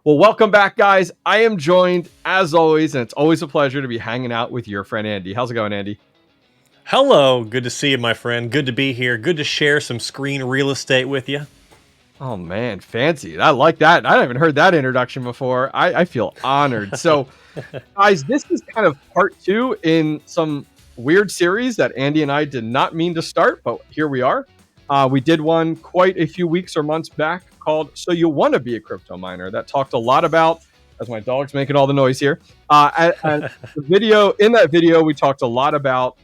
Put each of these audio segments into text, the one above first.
Well, welcome back, guys. I am joined, as always, and it's always a pleasure to be hanging out with your friend Andy. How's it going, Andy? Hello, good to see you, my friend. Good to be here. Good to share some screen real estate with you. Oh, man, fancy. I like that. I haven't heard that introduction before. I feel honored. So, guys, this is kind of part two in some weird series that Andy and I did not mean to start, but here we are. We did one quite a few weeks or months back called "So You Want to Be a Crypto Miner" that talked a lot about, as my dog's making all the noise here. And the video in that video, we talked a lot about,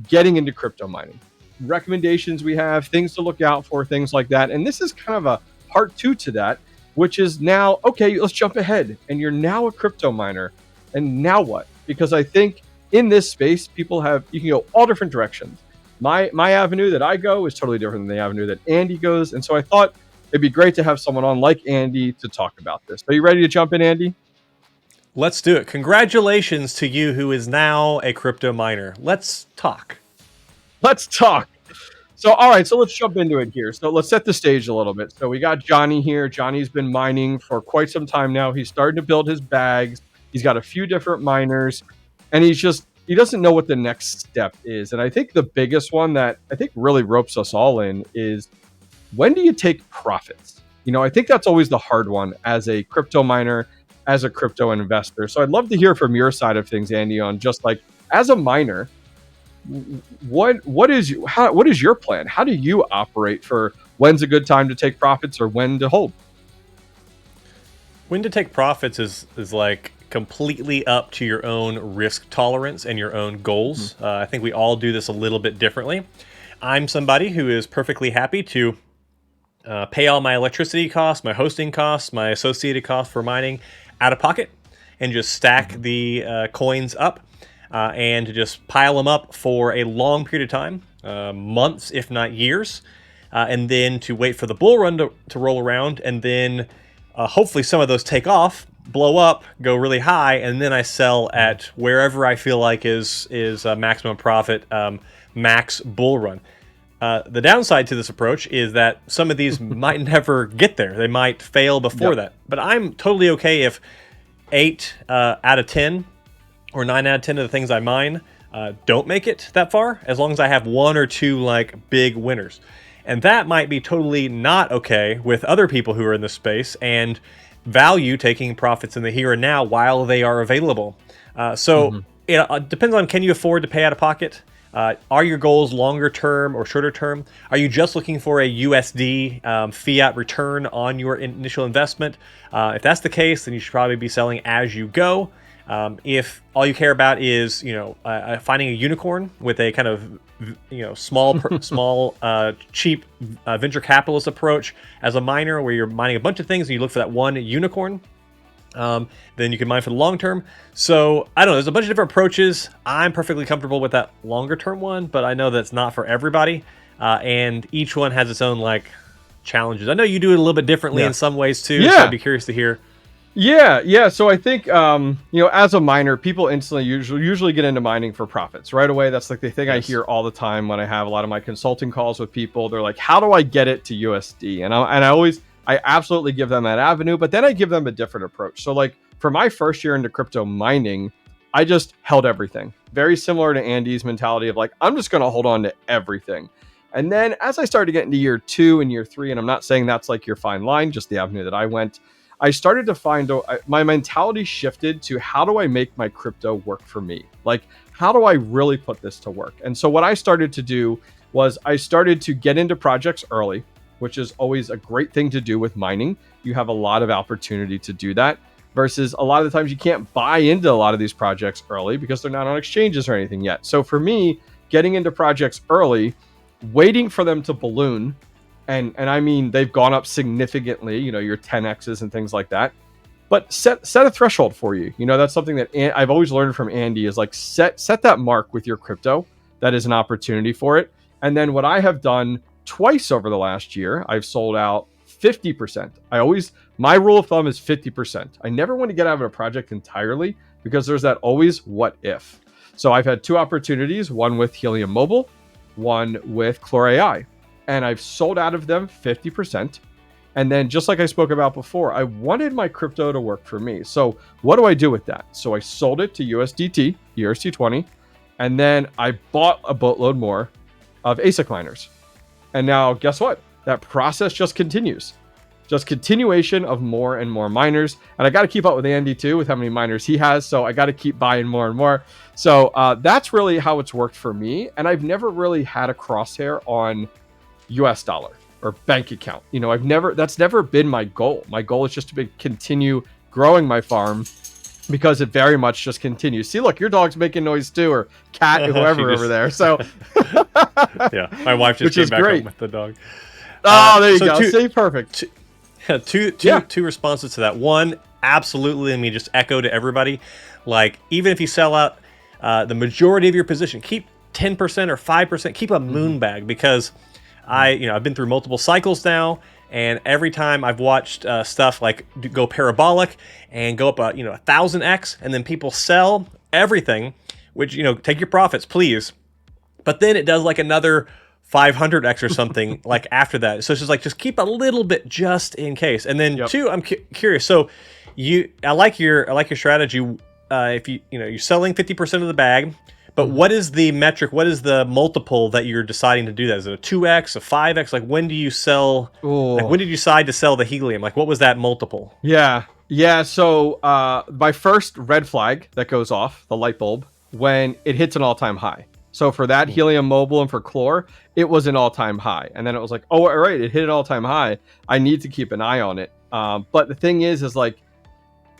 getting into crypto mining, recommendations we have, things to look out for, things like that. And this is kind of a part two to that, which is now, okay, let's jump ahead. And you're now a crypto miner. And now what? Because I think in this space, you can go all different directions. My avenue that I go is totally different than the avenue that Andy goes. And so I thought it'd be great to have someone on like Andy to talk about this. Are you ready to jump in, Andy? Let's do it. Congratulations to you who is now a crypto miner. Let's talk. Let's talk. So, all right, so let's jump into it here. So let's set the stage a little bit. So we got Johnny here. Johnny's been mining for quite some time now. He's starting to build his bags. He's got a few different miners, and he doesn't know what the next step is. And I think the biggest one that I think really ropes us all in is, when do you take profits? I think that's always the hard one as a crypto miner, as a crypto investor. So I'd love to hear from your side of things, Andy, on just like, as a miner, what is your plan? How do you operate for when's a good time to take profits or when to hold? When to take profits is like completely up to your own risk tolerance and your own goals. I think we all do this a little bit differently. I'm somebody who is perfectly happy to pay all my electricity costs, my hosting costs, my associated costs for mining out of pocket, and just stack the coins up and to just pile them up for a long period of time, months if not years, and then to wait for the bull run to roll around, and then hopefully some of those take off, blow up, go really high, and then I sell at wherever I feel like is maximum profit, max bull run. The downside to this approach is that some of these might never get there. They might fail before that. But I'm totally okay if 8 out of 10 or 9 out of 10 of the things I mine don't make it that far, as long as I have 1 or 2 like big winners. And that might be totally not okay with other people who are in this space and value taking profits in the here and now while they are available. It depends on, can you afford to pay out of pocket? Are your goals longer term or shorter term? Are you just looking for a USD fiat return on your initial investment? If that's the case, then you should probably be selling as you go. If all you care about is, finding a unicorn with a kind of, small, cheap venture capitalist approach as a miner, where you're mining a bunch of things and you look for that one unicorn, then you can mine for the long term. So I don't know, there's a bunch of different approaches. I'm perfectly comfortable with that longer term one, but I know that's not for everybody. And each one has its own like challenges. I know you do it a little bit differently in some ways too. So I'd be curious to hear. Yeah. So I think, as a miner, people instantly usually get into mining for profits right away. That's like the thing I hear all the time when I have a lot of my consulting calls with people. They're like, how do I get it to USD? And I absolutely give them that avenue, but then I give them a different approach. So like for my first year into crypto mining, I just held everything. Very similar to Andy's mentality of like, I'm just going to hold on to everything. And then as I started to get into year 2 and year 3, and I'm not saying that's like your fine line, just the avenue that I went, I started to find my mentality shifted to, how do I make my crypto work for me? Like, how do I really put this to work? And so what I started to do was I started to get into projects early, which is always a great thing to do with mining. You have a lot of opportunity to do that, versus a lot of the times you can't buy into a lot of these projects early because they're not on exchanges or anything yet. So for me, getting into projects early, waiting for them to balloon, and I mean, they've gone up significantly, your 10Xs and things like that, but set a threshold for you. That's something that I've always learned from Andy, is like, set that mark with your crypto. That is an opportunity for it. And then what I have done twice over the last year, I've sold out 50%. My rule of thumb is 50%. I never want to get out of a project entirely, because there's that always what if. So I've had 2 opportunities, one with Helium Mobile, one with Chlor AI, and I've sold out of them 50%. And then just like I spoke about before, I wanted my crypto to work for me. So what do I do with that? So I sold it to USDT, ERC20, and then I bought a boatload more of ASIC miners. And now guess what? That process just continues. Just continuation of more and more miners. And I got to keep up with Andy too, with how many miners he has. So I got to keep buying more and more. So that's really how it's worked for me. And I've never really had a crosshair on US dollar or bank account. You know, that's never been my goal. My goal is just to continue growing my farm, because it very much just continues. See, look, your dog's making noise too, or cat, whoever over there. So yeah, my wife just came back home with the dog. Oh, there you go. See, perfect. Two responses to that. One, absolutely, let me just echo to everybody. Like, even if you sell out the majority of your position, keep 10% or 5%, keep a moon bag, because I've been through multiple cycles now, and every time I've watched stuff like go parabolic and go up 1,000x, and then people sell everything, which, take your profits, please. But then it does like another 500x or something like after that. So it's just like, just keep a little bit just in case. And then two, I'm curious. So I like your strategy. If you're selling 50% of the bag, but what is the metric? What is the multiple that you're deciding to do that? Is it a 2x, a 5x? Like, when do you sell? Like, when did you decide to sell the helium? Like, what was that multiple? Yeah. So my first red flag that goes off, the light bulb, when it hits an all-time high. So for that Helium Mobile and for Chlor, it was an all-time high. And then it was like, oh, all right, it hit an all-time high. I need to keep an eye on it. But the thing is like,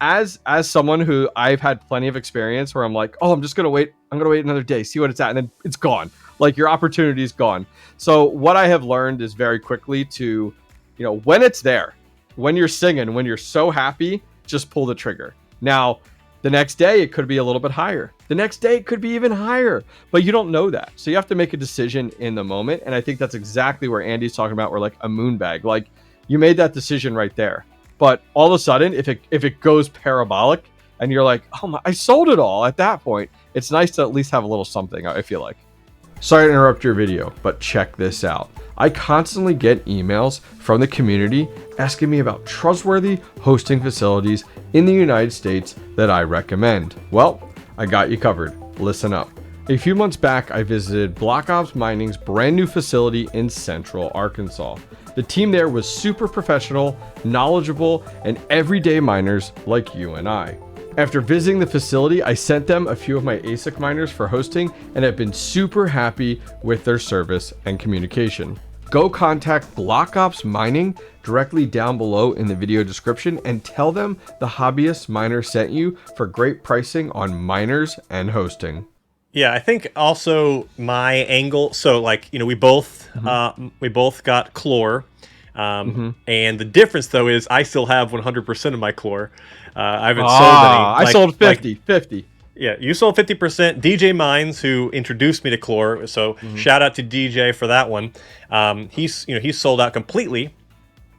as someone who I've had plenty of experience where I'm like, oh, I'm going to wait another day, see what it's at. And then it's gone. Like, your opportunity is gone. So what I have learned is very quickly to, when it's there, when you're singing, when you're so happy, just pull the trigger. Now, the next day, it could be a little bit higher. The next day, it could be even higher, but you don't know that. So you have to make a decision in the moment. And I think that's exactly where Andy's talking about, where like a moon bag, like you made that decision right there. But all of a sudden, if it goes parabolic and you're like, oh my, I sold it all at that point, it's nice to at least have a little something, I feel like. Sorry to interrupt your video, but check this out. I constantly get emails from the community asking me about trustworthy hosting facilities in the United States that I recommend. Well, I got you covered. Listen up. A few months back, I visited BlockOps Mining's brand new facility in Central Arkansas. The team there was super professional, knowledgeable, and everyday miners like you and I. After visiting the facility, I sent them a few of my ASIC miners for hosting and have been super happy with their service and communication. Go contact BlockOps Mining directly down below in the video description and tell them the Hobbyist Miner sent you for great pricing on miners and hosting. Yeah, I think also my angle. So, like, we both got Chlor, and the difference though is I still have 100% of my Chlor. I haven't sold any. I sold 50. Yeah, you sold 50%. DJ Mines, who introduced me to Chlor, so shout out to DJ for that one. He's sold out completely.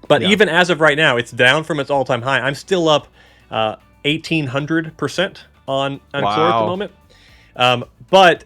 But even as of right now, it's down from its all-time high. I'm still up 1,800% on Chlor at the moment. But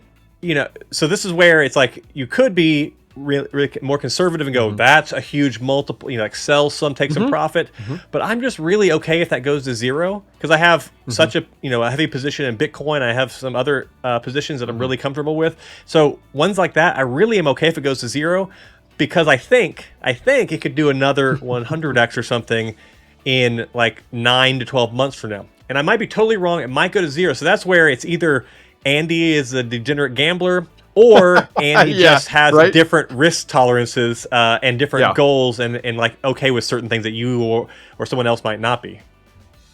so this is where it's like you could be really more conservative and go, that's a huge multiple, like sell some, take some profit. But I'm just really okay if that goes to zero, because I have such a a heavy position in Bitcoin. I have some other positions that I'm really comfortable with. So ones like that, I really am okay if it goes to zero, because I think it could do another 100x or something in like 9 to 12 months from now. And I might be totally wrong. It might go to zero. So that's where it's either Andy is a degenerate gambler, or Andy just has different risk tolerances and different goals, and like okay with certain things that you or someone else might not be.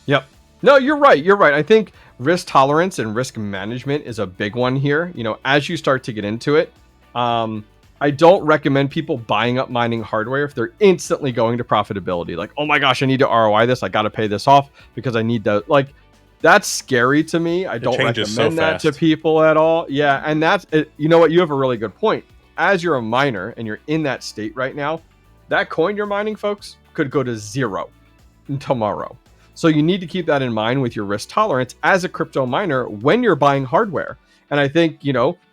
Yep. No, you're right. I think risk tolerance and risk management is a big one here. As you start to get into it, I don't recommend people buying up mining hardware if they're instantly going to profitability. Like, oh my gosh, I need to ROI this. I got to pay this off because I need to, like, that's scary to me. I don't recommend that to people at all. Yeah. And that's, you know what? You have a really good point. As you're a miner and you're in that state right now, that coin you're mining, folks, could go to zero tomorrow. So you need to keep that in mind with your risk tolerance as a crypto miner when you're buying hardware. And I think,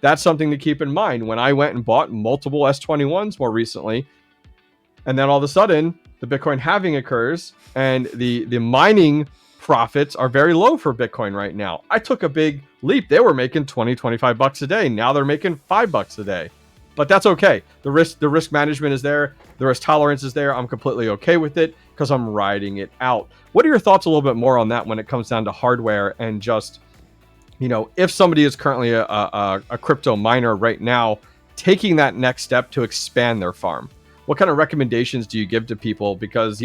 that's something to keep in mind. When I went and bought multiple S21s more recently, and then all of a sudden the Bitcoin halving occurs and the mining profits are very low for Bitcoin right now. I took a big leap. They were making 20, 25 bucks a day. Now they're making $5 a day. But that's okay. The risk management is there. The risk tolerance is there. I'm completely okay with it because I'm riding it out. What are your thoughts a little bit more on that when it comes down to hardware and just, if somebody is currently a crypto miner right now, taking that next step to expand their farm? What kind of recommendations do you give to people? Because,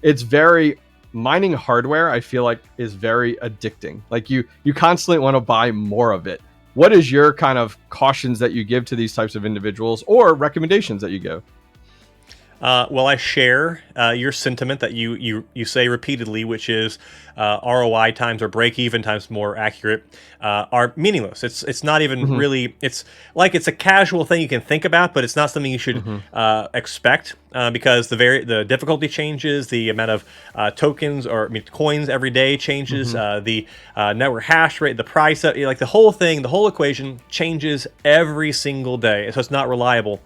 it's very mining hardware, I feel like, is very addicting. Like you constantly want to buy more of it. What is your kind of cautions that you give to these types of individuals or recommendations that you give? Well, I share your sentiment that you say repeatedly, which is ROI times or break even times more accurate are meaningless. It's not even really. It's like it's a casual thing you can think about, but it's not something you should expect because the difficulty changes, the amount of tokens or coins every day changes, the network hash rate, the price, like the whole thing, the whole equation changes every single day. So it's not reliable.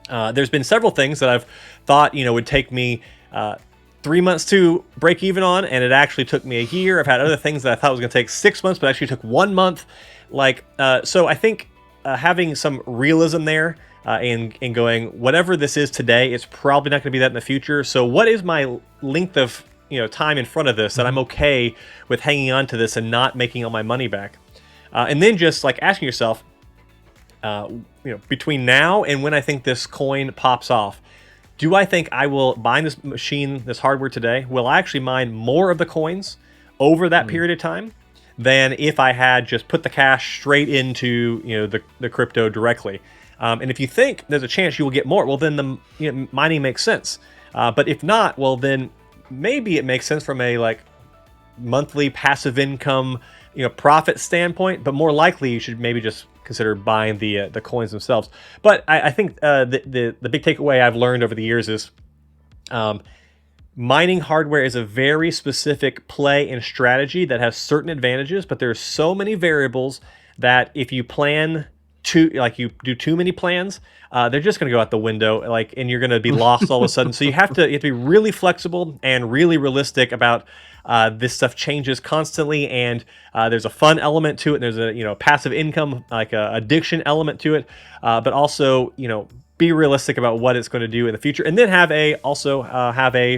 There's been several things that I've thought, would take me 3 months to break even on, and it actually took me a year. I've had other things that I thought was going to take 6 months, but actually took 1 month. So I think having some realism there and going, whatever this is today, it's probably not going to be that in the future. So what is my length of time in front of this that I'm okay with hanging on to this and not making all my money back? And then just like asking yourself, between now and when I think this coin pops off, do I think I will buy this machine, this hardware today? Will I actually mine more of the coins over that period of time than if I had just put the cash straight into the crypto directly? And if you think there's a chance you will get more, well then the mining makes sense. But if not, well then maybe it makes sense from a monthly passive income profit standpoint. But more likely you should maybe just consider buying the coins themselves. But I think the big takeaway I've learned over the years is mining hardware is a very specific play and strategy that has certain advantages, but there's so many variables that if you plan you do too many plans, they're just going to go out the window, and you're going to be lost all of a sudden. So you have to be really flexible and really realistic about this stuff changes constantly, and there's a fun element to it. There's a passive income, like a addiction element to it, but also be realistic about what it's going to do in the future, and then have a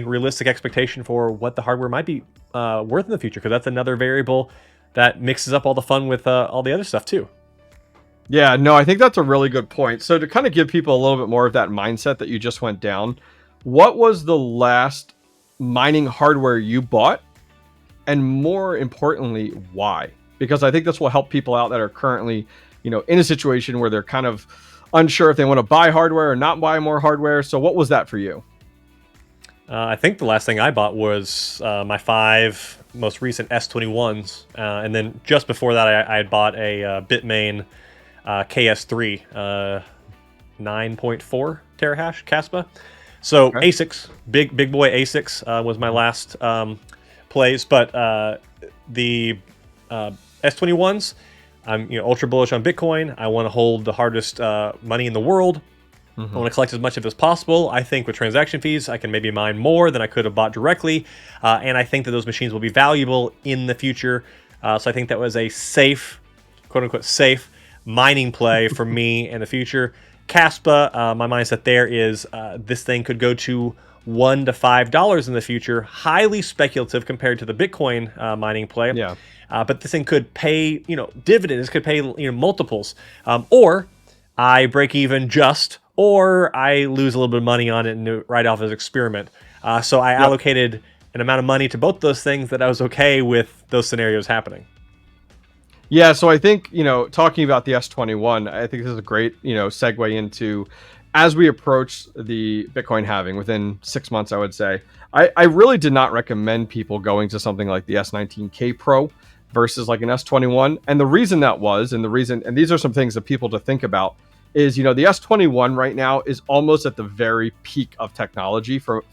realistic expectation for what the hardware might be worth in the future, because that's another variable that mixes up all the fun with all the other stuff too. Yeah, no, I think that's a really good point. So to kind of give people a little bit more of that mindset that you just went down, what was the last mining hardware you bought? And more importantly, why? Because I think this will help people out that are currently, in a situation where they're kind of unsure if they want to buy hardware or not buy more hardware. So what was that for you? I think the last thing I bought was my 5 most recent S21s. And then just before that, I had bought a Bitmain KS3 9.4 terahash Kaspa. So okay. ASICs, big boy ASICs was my last plays, but the S21s, I'm ultra bullish on Bitcoin. I want to hold the hardest money in the world. I want to collect as much of it as possible. I think with transaction fees, I can maybe mine more than I could have bought directly, and I think that those machines will be valuable in the future. So I think that was a safe, quote unquote, safe mining play for me in the future. Kaspa, my mindset there is this thing could go to $1 to $5 in the future. Highly speculative compared to the Bitcoin mining play. Yeah. But this thing could pay, dividends. Could pay, multiples. Or I break even just, or I lose a little bit of money on it and write off as experiment. So I allocated an amount of money to both those things that I was okay with those scenarios happening. Yeah, so I think, talking about the S21, I think this is a great, segue into, as we approach the Bitcoin halving within 6 months, I would say, I really did not recommend people going to something like the S19K Pro versus like an S21. And the reason that was, and these are some things that people to think about, is, the S21 right now is almost at the very peak of technology for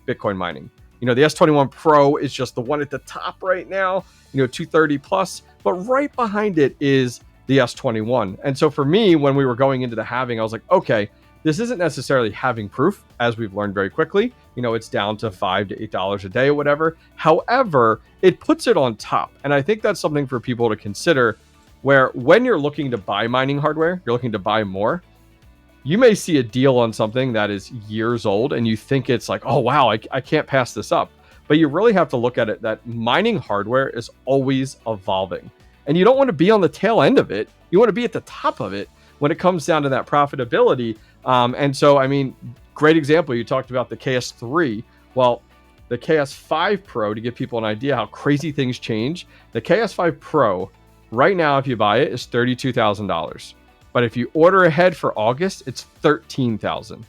Bitcoin mining. The S21 Pro is just the one at the top right now, 230 plus. But right behind it is the S21. And so for me, when we were going into the halving, I was like, okay, this isn't necessarily halving proof, as we've learned very quickly, you know, it's down to $5 to $8 a day or whatever. However, it puts it on top. And I think that's something for people to consider, where when you're looking to buy mining hardware, you're looking to buy more, you may see a deal on something that is years old and you think it's like, oh, wow, I can't pass this up. But you really have to look at it that mining hardware is always evolving. And you don't want to be on the tail end of it. You want to be at the top of it when it comes down to that profitability. And so, I mean, great example. You talked about the KS3. Well, the KS5 Pro, to give people an idea how crazy things change, the KS5 Pro right now, if you buy it, is $32,000. But if you order ahead for August, it's $13,000.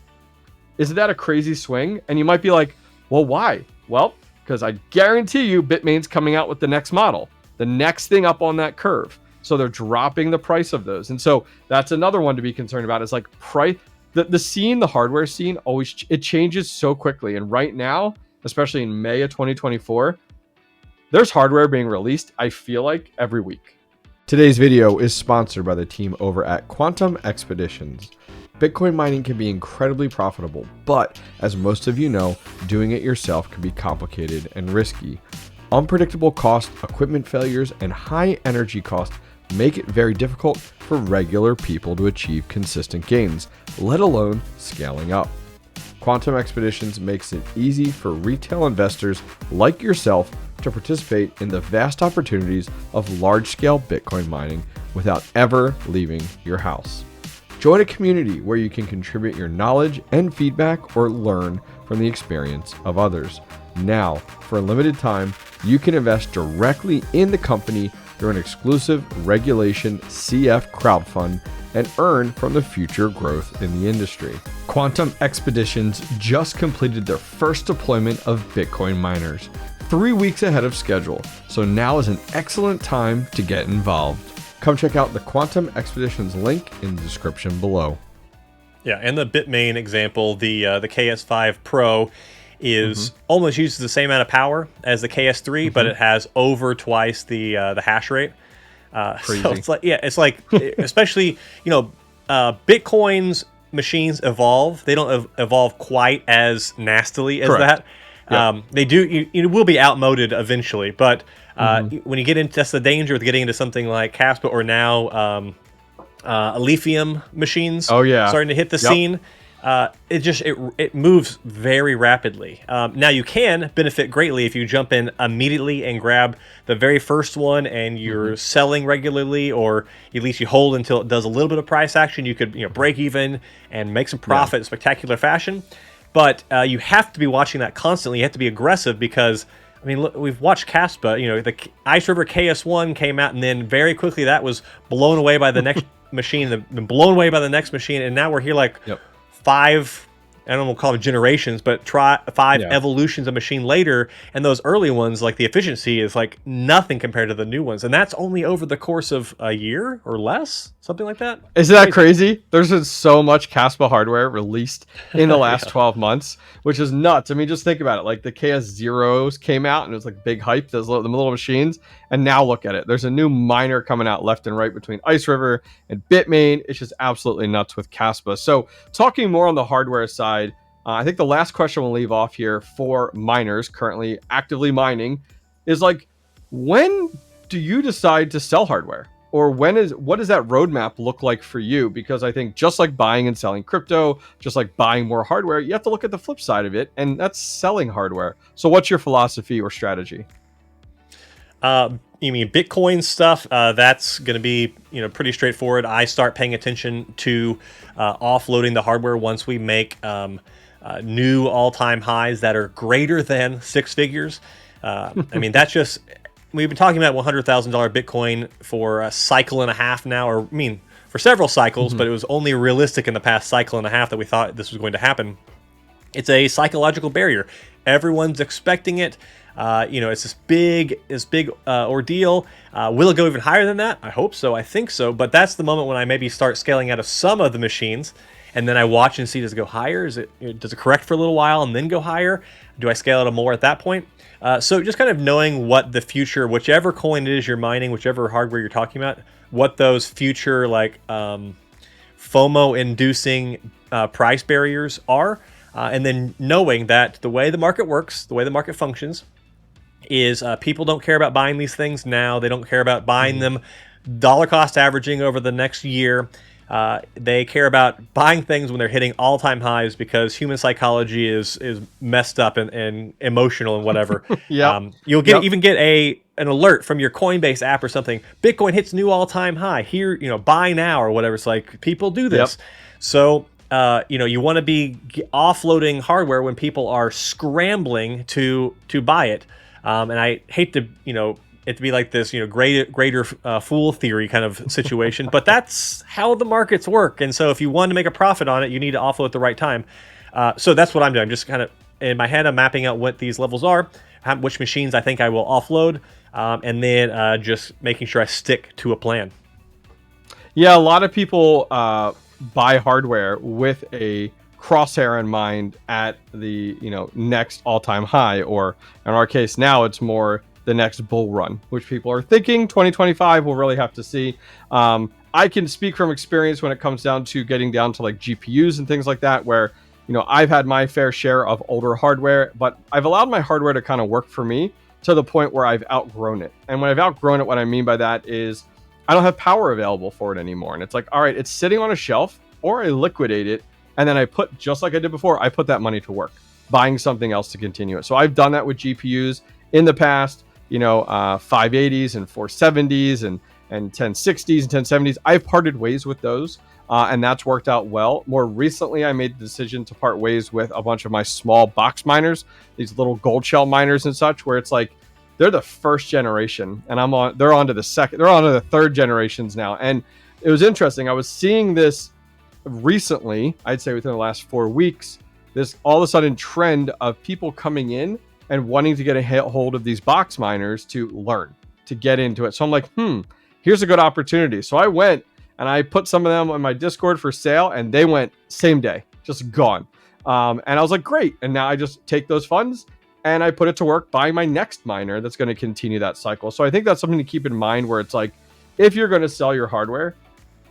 Isn't that a crazy swing? And you might be like, well, why? Well, because I guarantee you Bitmain's coming out with the next model, the next thing up on that curve. So they're dropping the price of those. And so that's another one to be concerned about, is like price. The scene, the hardware scene, always it changes so quickly. And right now, especially in May of 2024, there's hardware being released, I feel like, every week. Today's video is sponsored by the team over at Quantum Expeditions. Bitcoin mining can be incredibly profitable, but as most of you know, doing it yourself can be complicated and risky. Unpredictable costs, equipment failures, and high energy costs make it very difficult for regular people to achieve consistent gains, let alone scaling up. Quantum Expeditions makes it easy for retail investors like yourself to participate in the vast opportunities of large-scale Bitcoin mining without ever leaving your house. Join a community where you can contribute your knowledge and feedback or learn from the experience of others. Now, for a limited time, you can invest directly in the company through an exclusive Regulation CF crowdfund and earn from the future growth in the industry. Quantum Expeditions just completed their first deployment of Bitcoin miners, 3 weeks ahead of schedule, so now is an excellent time to get involved. Come check out the Quantum Expeditions link in the description below. Yeah, and the Bitmain example, the KS5 Pro is almost uses the same amount of power as the KS3, but it has over twice the hash rate. So it's like, yeah, it's like, especially, you know, Bitcoin's machines evolve. They don't evolve quite as nastily as that. Yep. They do. You will be outmoded eventually, but when you get into, that's the danger with getting into something like Kaspa or now lithium machines. Oh yeah, starting to hit the scene. It moves very rapidly. Now you can benefit greatly if you jump in immediately and grab the very first one, and you're selling regularly, or at least you hold until it does a little bit of price action. You could break even and make some profit in spectacular fashion. But you have to be watching that constantly. You have to be aggressive because, I mean, look, we've watched Kaspa. You know, the Ice River KS1 came out, and then very quickly that was blown away by the next machine, then blown away by the next machine, and now we're here like 5, I don't want to call them generations, but 5 evolutions of machine later, and those early ones, like the efficiency is like nothing compared to the new ones, and that's only over the course of a year or less, something like that. Isn't that crazy? There's been so much Kaspa hardware released in the last 12 months, which is nuts. I mean, just think about it. Like the 𝐾𝐨𝐤𝐺s came out, and it was like big hype, those the little machines, and now look at it. There's a new miner coming out left and right between Ice River and Bitmain. It's just absolutely nuts with Kaspa. So talking more on the hardware side, I think the last question we'll leave off here for miners currently actively mining is like, when do you decide to sell hardware? Or what does that roadmap look like for you? Because I think just like buying and selling crypto, just like buying more hardware, you have to look at the flip side of it, and that's selling hardware. So what's your philosophy or strategy? You mean Bitcoin stuff? That's going to be pretty straightforward. I start paying attention to offloading the hardware once we make new all-time highs that are greater than 6 figures. I mean, that's just, we've been talking about $100,000 Bitcoin for a cycle and a half now, or I mean, for several cycles, but it was only realistic in the past cycle and a half that we thought this was going to happen. It's a psychological barrier. Everyone's expecting it. It's this big ordeal. Will it go even higher than that? I hope so. I think so. But that's the moment when I maybe start scaling out of some of the machines, and then I watch and see, does it go higher? Does it correct for a little while and then go higher? Do I scale it more at that point? So just kind of knowing what the future, whichever coin it is you're mining, whichever hardware you're talking about, what those future like FOMO-inducing price barriers are. and then knowing that the way the market works, the way the market functions, is people don't care about buying these things now. They don't care about buying them dollar cost averaging over the next year. They care about buying things when they're hitting all-time highs, because human psychology is messed up and emotional and whatever. You'll even get an alert from your Coinbase app or something. Bitcoin hits new all-time high. Here, buy now or whatever. It's like, people do this. So you want to be offloading hardware when people are scrambling to buy it. And I hate to it to be like this greater fool theory kind of situation, but that's how the markets work. And so if you want to make a profit on it, you need to offload at the right time. So that's what I'm doing. I'm just kind of in my head, I'm mapping out what these levels are, which machines I think I will offload, and then just making sure I stick to a plan. Yeah, a lot of people buy hardware with a crosshair in mind at the next all-time high, or in our case now it's more the next bull run, which people are thinking 2025. We'll really have to see. I can speak from experience when it comes down to getting down to like GPUs and things like that, where I've had my fair share of older hardware, but I've allowed my hardware to kind of work for me to the point where I've outgrown it. And when I've outgrown it, what I mean by that is I don't have power available for it anymore. And it's like, all right, it's sitting on a shelf, or I liquidate it, and then I put, just like I did before, I put that money to work, buying something else to continue it. So I've done that with GPUs in the past, 580s and 470s and 1060s and 1070s. I've parted ways with those, and that's worked out well. More recently, I made the decision to part ways with a bunch of my small box miners, these little gold shell miners and such, where it's like, they're the first generation, and they're on to the third generations now. And it was interesting. I was seeing this recently, I'd say within the last 4 weeks, this all of a sudden trend of people coming in and wanting to get a hold of these box miners to learn, to get into it. So I'm like, here's a good opportunity. So I went and I put some of them on my Discord for sale, and they went same day, just gone. And I was like, great. And now I just take those funds and I put it to work buying my next miner that's going to continue that cycle. So I think that's something to keep in mind, where it's like, if you're going to sell your hardware,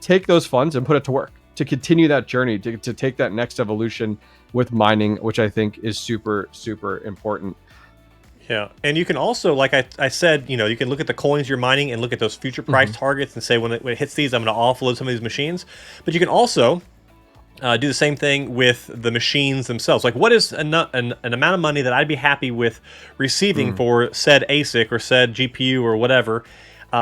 take those funds and put it to work to continue that journey, to take that next evolution with mining, which I think is super, super important. Yeah, and you can also, like I said, you can look at the coins you're mining and look at those future price targets and say, when it hits these, I'm going to offload some of these machines. But you can also do the same thing with the machines themselves. Like, what is an amount of money that I'd be happy with receiving for said ASIC or said GPU or whatever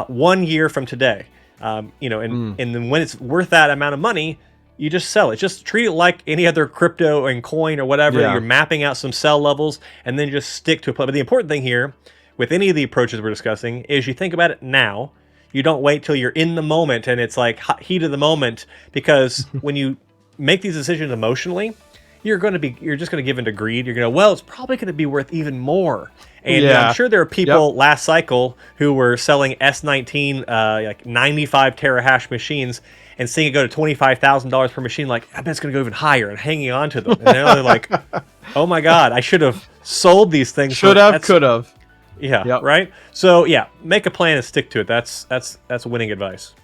1 year from today? And then when it's worth that amount of money, you just sell it. Just treat it like any other crypto and coin or whatever. You're mapping out some sell levels and then just stick to a plan. But the important thing here with any of the approaches we're discussing is you think about it now. You don't wait till you're in the moment and it's like heat of the moment, because when you make these decisions emotionally, you're just going to give into greed. You're going to, it's probably going to be worth even more. And I'm sure there are people last cycle who were selling S19 like 95 terahash machines and seeing it go to $25,000 per machine, like, I bet it's going to go even higher, and hanging on to them. And now they're like, oh my God, I should have sold these things. Could have. Yeah, right? So make a plan and stick to it. That's winning advice.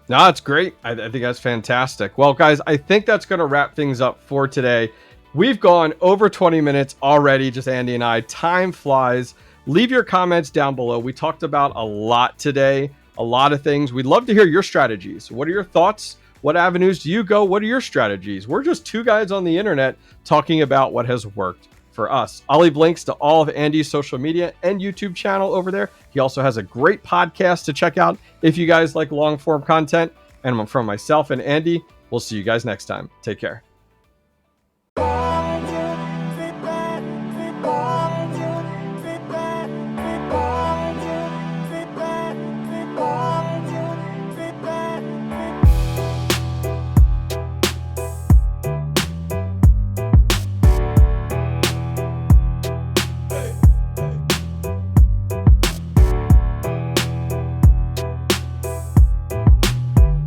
No, it's great. I think that's fantastic. Well, guys, I think that's going to wrap things up for today. We've gone over 20 minutes already, just Andy and I. Time flies. Leave your comments down below. We talked about a lot today, a lot of things. We'd love to hear your strategies. What are your thoughts? What avenues do you go? What are your strategies? We're just two guys on the internet talking about what has worked for us. I'll leave links to all of Andy's social media and YouTube channel over there. He also has a great podcast to check out if you guys like long form content. And from myself and Andy, we'll see you guys next time. Take care.